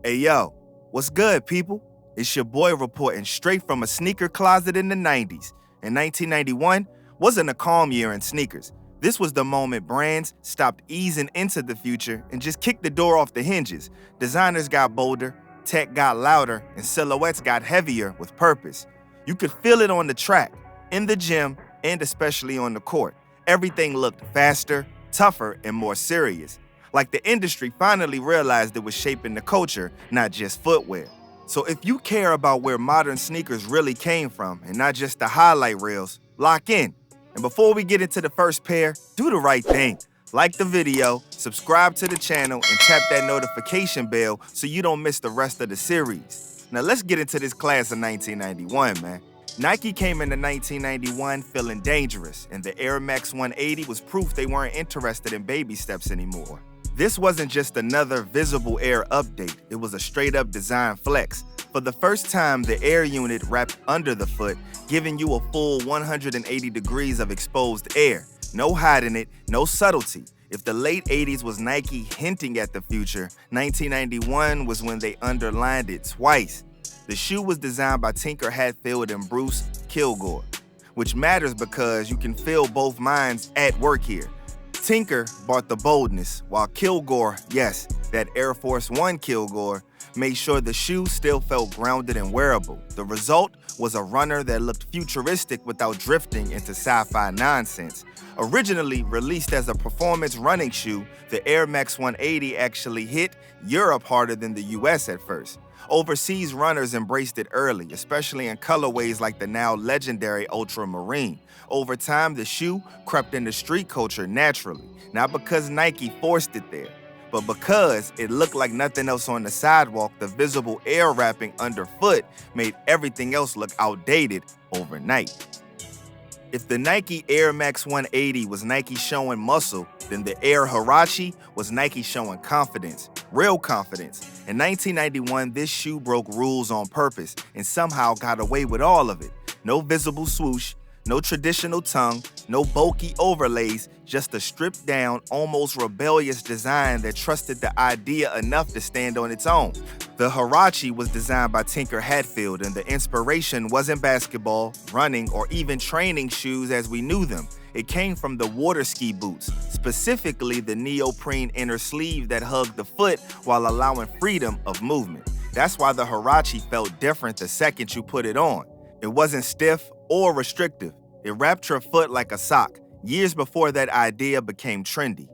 Hey yo, what's good, people? It's your boy reporting straight from a sneaker closet in the 90s. In 1991 wasn't a calm year in sneakers. This was the moment brands stopped easing into the future and just kicked the door off the hinges. Designers got bolder, tech got louder, and silhouettes got heavier with purpose. You could feel it on the track, in the gym, and especially on the court. Everything looked faster, tougher, and more serious. Like the industry finally realized it was shaping the culture, not just footwear. So if you care about where modern sneakers really came from and not just the highlight reels, lock in. And before we get into the first pair, do the right thing. Like the video, subscribe to the channel, and tap that notification bell so you don't miss the rest of the series. Now let's get into this class of 1991, man. Nike came into 1991 feeling dangerous, and the Air Max 180 was proof they weren't interested in baby steps anymore. This wasn't just another visible Air update, it was a straight-up design flex. For the first time, the Air unit wrapped under the foot, giving you a full 180 degrees of exposed air. No hiding it, no subtlety. If the late 80s was Nike hinting at the future, 1991 was when they underlined it twice. The shoe was designed by Tinker Hatfield and Bruce Kilgore, which matters because you can feel both minds at work here. Tinker brought the boldness, while Kilgore, yes, that Air Force One Kilgore, made sure the shoe still felt grounded and wearable. The result was a runner that looked futuristic without drifting into sci-fi nonsense. Originally released as a performance running shoe, the Air Max 180 actually hit Europe harder than the US at first. Overseas runners embraced it early, especially in colorways like the now legendary Ultramarine. Over time, the shoe crept into street culture naturally, not because Nike forced it there, but because it looked like nothing else on the sidewalk. The visible air wrapping underfoot made everything else look outdated overnight. If the Nike Air Max 180 was Nike showing muscle, then the Air Huarache was Nike showing confidence, real confidence. In 1991, this shoe broke rules on purpose and somehow got away with all of it. No visible swoosh, no traditional tongue, no bulky overlays, just a stripped-down, almost rebellious design that trusted the idea enough to stand on its own. The Huarache was designed by Tinker Hatfield, and the inspiration wasn't basketball, running, or even training shoes as we knew them. It came from the water ski boots, specifically the neoprene inner sleeve that hugged the foot while allowing freedom of movement. That's why the Huarache felt different the second you put it on. It wasn't stiff or restrictive. It wrapped your foot like a sock, years before that idea became trendy.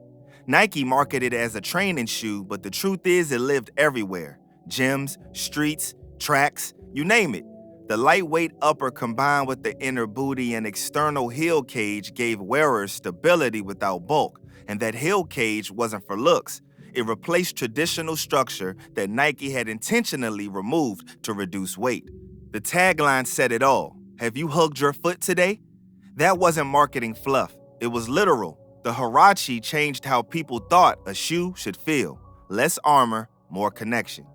Nike marketed it as a training shoe, but the truth is it lived everywhere. Gyms, streets, tracks, you name it. The lightweight upper combined with the inner booty and external heel cage gave wearers stability without bulk, and that heel cage wasn't for looks. It replaced traditional structure that Nike had intentionally removed to reduce weight. The tagline said it all. Have you hugged your foot today? That wasn't marketing fluff. It was literal. The Huarache changed how people thought a shoe should feel. Less armor, more connection.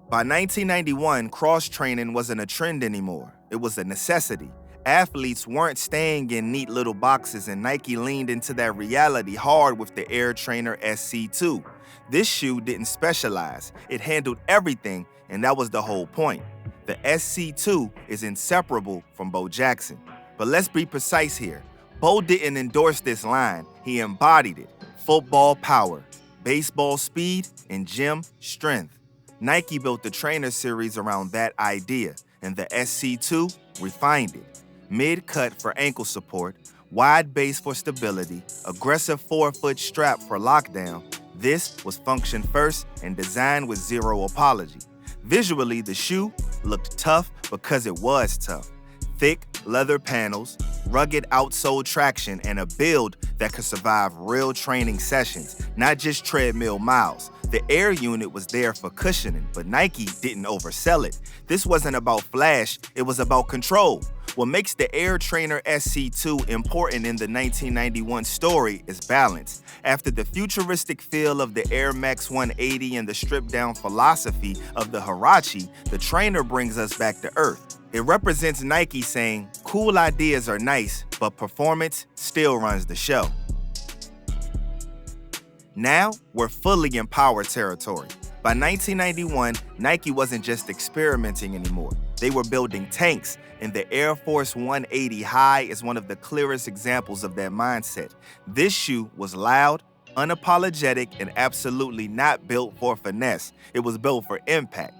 By 1991, cross-training wasn't a trend anymore. It was a necessity. Athletes weren't staying in neat little boxes, and Nike leaned into that reality hard with the Air Trainer SC2. This shoe didn't specialize. It handled everything, and that was the whole point. The SC2 is inseparable from Bo Jackson. But let's be precise here. Bo didn't endorse this line, he embodied it. Football power, baseball speed, and gym strength. Nike built the Trainer series around that idea, and the SC2 refined it. Mid-cut for ankle support, wide base for stability, aggressive forefoot strap for lockdown. This was function first and designed with zero apology. Visually, the shoe looked tough because it was tough. Thick leather panels, rugged outsole traction, and a build that could survive real training sessions, not just treadmill miles. The Air unit was there for cushioning, but Nike didn't oversell it. This wasn't about flash, it was about control. What makes the Air Trainer SC2 important in the 1991 story is balance. After the futuristic feel of the Air Max 180 and the stripped-down philosophy of the Huarache, the Trainer brings us back to earth. It represents Nike saying, cool ideas are nice, but performance still runs the show. Now, we're fully in power territory. By 1991, Nike wasn't just experimenting anymore. They were building tanks, and the Air Force 180 High is one of the clearest examples of that mindset. This shoe was loud, unapologetic, and absolutely not built for finesse. It was built for impact.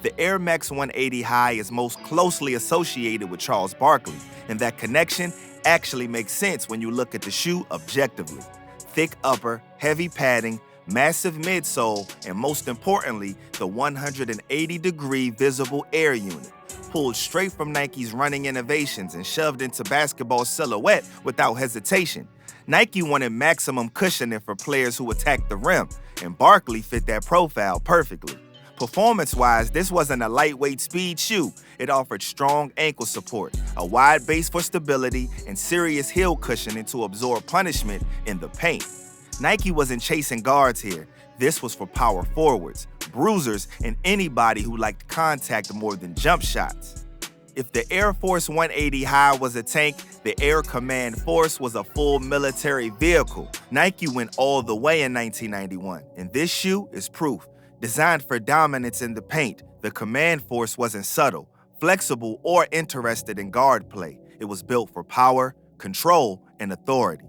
The Air Max 180 High is most closely associated with Charles Barkley, and that connection actually makes sense when you look at the shoe objectively. Thick upper, heavy padding, massive midsole, and most importantly, the 180-degree visible air unit, pulled straight from Nike's running innovations and shoved into basketball silhouette without hesitation. Nike wanted maximum cushioning for players who attacked the rim, and Barkley fit that profile perfectly. Performance-wise, this wasn't a lightweight speed shoe. It offered strong ankle support, a wide base for stability, and serious heel cushioning to absorb punishment in the paint. Nike wasn't chasing guards here. This was for power forwards, bruisers, and anybody who liked contact more than jump shots. If the Air Force 180 High was a tank, the Air Command Force was a full military vehicle. Nike went all the way in 1991, and this shoe is proof. Designed for dominance in the paint, the Command Force wasn't subtle, flexible, or interested in guard play. It was built for power, control, and authority.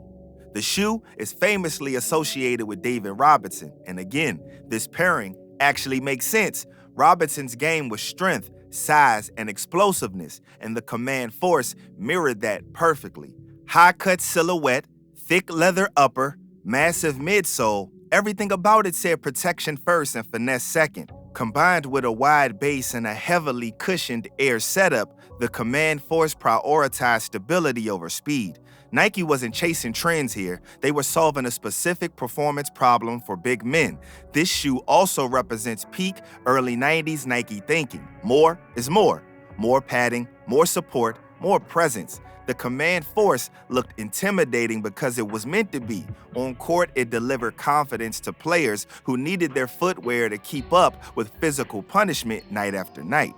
The shoe is famously associated with David Robinson, and again, this pairing actually makes sense. Robinson's game was strength, size, and explosiveness, and the Command Force mirrored that perfectly. High-cut silhouette, thick leather upper, massive midsole, everything about it said protection first and finesse second. Combined with a wide base and a heavily cushioned air setup, the Command Force prioritized stability over speed. Nike wasn't chasing trends here. They were solving a specific performance problem for big men. This shoe also represents peak early 90s Nike thinking. More is more. More padding, more support, more presence. The Command Force looked intimidating because it was meant to be. On court, it delivered confidence to players who needed their footwear to keep up with physical punishment night after night.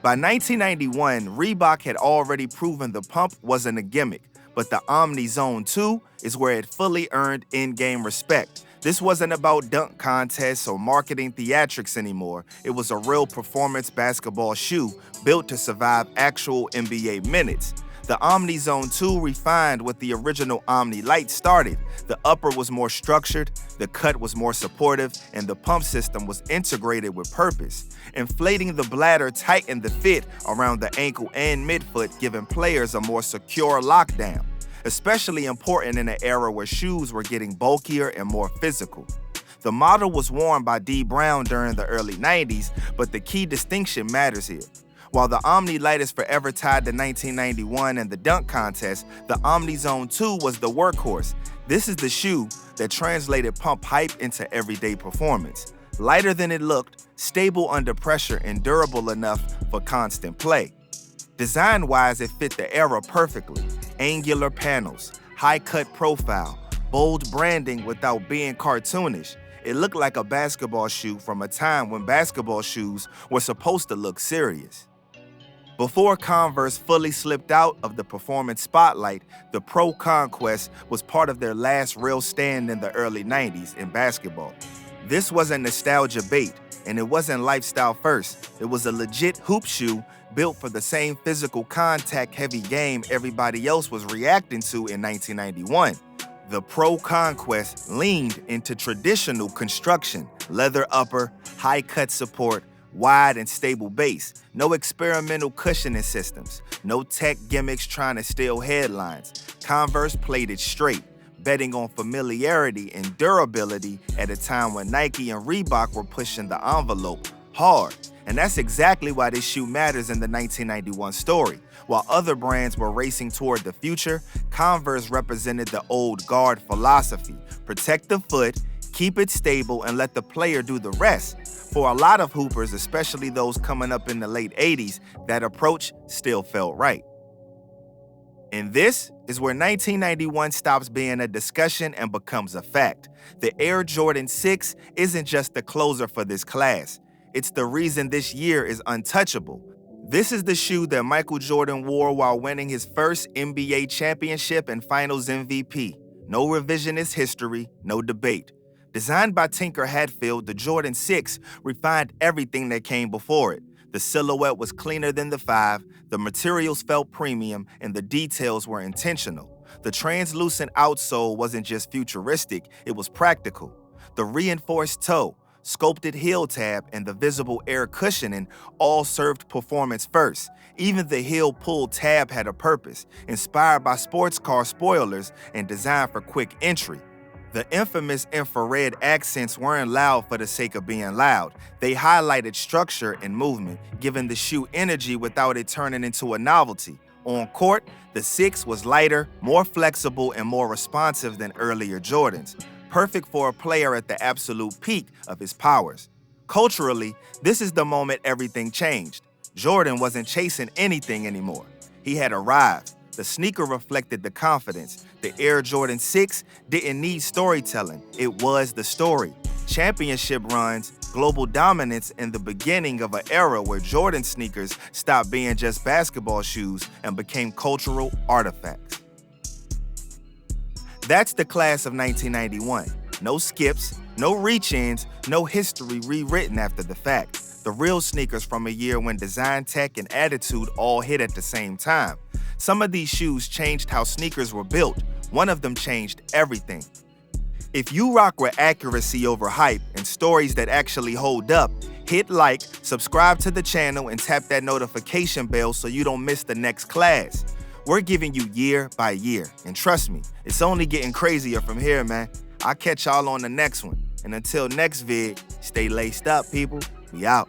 By 1991, Reebok had already proven the pump wasn't a gimmick, but the Omni Zone 2 is where it fully earned in-game respect. This wasn't about dunk contests or marketing theatrics anymore. It was a real performance basketball shoe built to survive actual NBA minutes. The Omni Zone 2 refined what the original Omni Light started. The upper was more structured, the cut was more supportive, and the pump system was integrated with purpose. Inflating the bladder tightened the fit around the ankle and midfoot, giving players a more secure lockdown, especially important in an era where shoes were getting bulkier and more physical. The model was worn by D. Brown during the early 90s, but the key distinction matters here. While the Omni Light is forever tied to 1991 and the dunk contest, the Omni Zone 2 was the workhorse. This is the shoe that translated pump hype into everyday performance. Lighter than it looked, stable under pressure, and durable enough for constant play. Design-wise, it fit the era perfectly. Angular panels, high-cut profile, bold branding without being cartoonish. It looked like a basketball shoe from a time when basketball shoes were supposed to look serious. Before Converse fully slipped out of the performance spotlight, the Pro Conquest was part of their last real stand in the early 90s in basketball. This wasn't nostalgia bait, and it wasn't lifestyle first. It was a legit hoop shoe built for the same physical contact-heavy game everybody else was reacting to in 1991. The Pro Conquest leaned into traditional construction, leather upper, high-cut support, wide and stable base, no experimental cushioning systems, no tech gimmicks trying to steal headlines. Converse played it straight, betting on familiarity and durability at a time when Nike and Reebok were pushing the envelope hard. And that's exactly why this shoe matters in the 1991 story. While other brands were racing toward the future, Converse represented the old guard philosophy. Protect the foot, keep it stable, and let the player do the rest. For a lot of hoopers, especially those coming up in the late 80s, that approach still felt right. And this is where 1991 stops being a discussion and becomes a fact. The Air Jordan 6 isn't just the closer for this class. It's the reason this year is untouchable. This is the shoe that Michael Jordan wore while winning his first NBA championship and finals MVP. No revisionist history, no debate. Designed by Tinker Hatfield, the Jordan 6 refined everything that came before it. The silhouette was cleaner than the 5, the materials felt premium, and the details were intentional. The translucent outsole wasn't just futuristic, it was practical. The reinforced toe, sculpted heel tab, and the visible air cushioning all served performance first. Even the heel pull tab had a purpose, inspired by sports car spoilers and designed for quick entry. The infamous infrared accents weren't loud for the sake of being loud. They highlighted structure and movement, giving the shoe energy without it turning into a novelty. On court, the 6 was lighter, more flexible, and more responsive than earlier Jordans, perfect for a player at the absolute peak of his powers. Culturally, this is the moment everything changed. Jordan wasn't chasing anything anymore. He had arrived. The sneaker reflected the confidence. The Air Jordan 6 didn't need storytelling. It was the story. Championship runs, global dominance, and the beginning of an era where Jordan sneakers stopped being just basketball shoes and became cultural artifacts. That's the class of 1991. No skips, no reach-ins, no history rewritten after the fact. The real sneakers from a year when design, tech, and attitude all hit at the same time. Some of these shoes changed how sneakers were built. One of them changed everything. If you rock with accuracy over hype and stories that actually hold up, hit like, subscribe to the channel, and tap that notification bell so you don't miss the next class. We're giving you year by year, and trust me, it's only getting crazier from here, man. I'll catch y'all on the next one. And until next vid, stay laced up, people. We out.